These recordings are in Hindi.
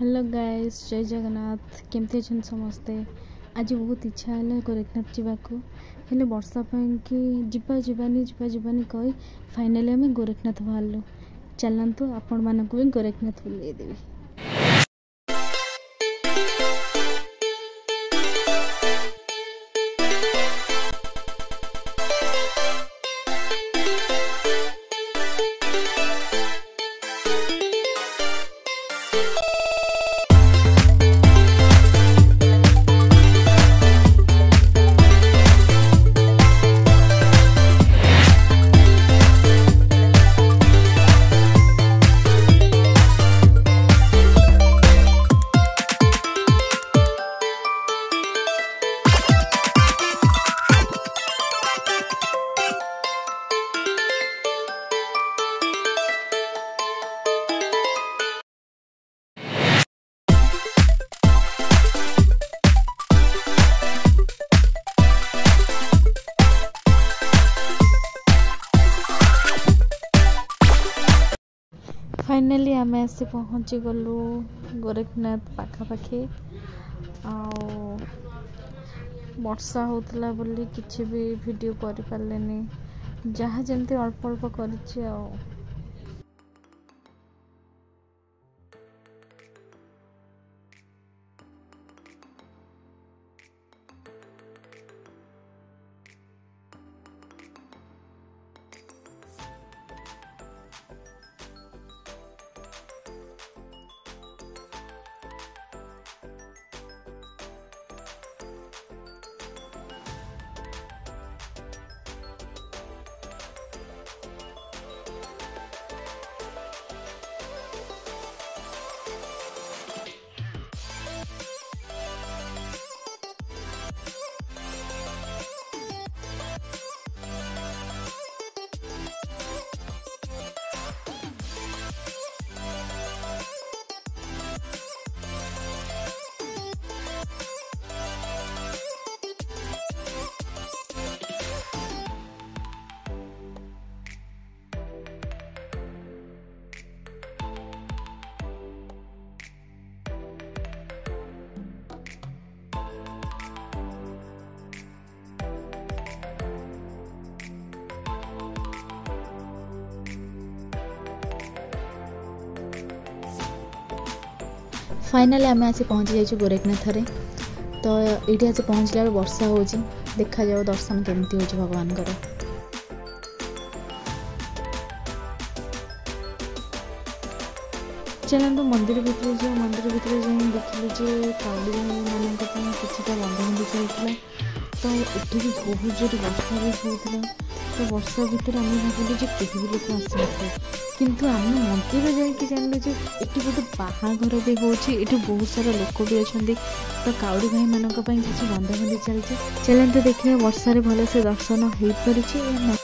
हेलो गाइस, जय जगन्नाथ। केमती अच्छे समस्ते। आज बहुत इच्छा है गोरखनाथ जावाक हेले वर्षा कि जीवानी कही फाइनाली आम गोरखनाथ बाहर चलतु आपण मानक भी गोरखनाथ बुलेदेवी। फाइनाली आम आसी पहुँची गलु गोरखनाथ पाखापाखि वर्षा होतला बोली किसी भी वीडियो कर पारे जहाँ जमती अल्प अल्प कर। फाइनाली आम आसी पहुँची जाइए गोरखनाथ रे। तो ये आज पहुँचला वर्षा हो देखा जाओ दर्शन केमती हो भगवान। चलते मंदिर भितर जो मंदिर भितर जाए देखिले काली मान कि बंधाबंधी चलता। तो ये भी बहुत जोर वर्षा भी होता। तो वर्षा भितर आम भाविलु कहीं भी लोक आसने किंतु आम मंदिर जाकि जानलु ये गोटे बाहाघर भी होती बहुत सारा लोक भी अच्छा। तो काउड़ी भाई मान किसी बंधाबंधी चलती। चलते देखिए वर्षा भल से दर्शन हो पारी।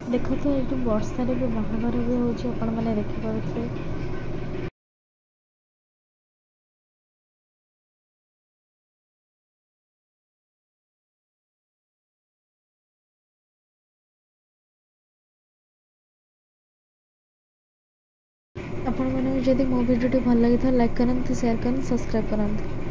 देखो तो ये वर्षा भी बाहाघर भी होने देखिपे। आपण मैंने जदि मो वीडियो भल लगी था लाइक करते, शेयर करते, सब्सक्राइब करते।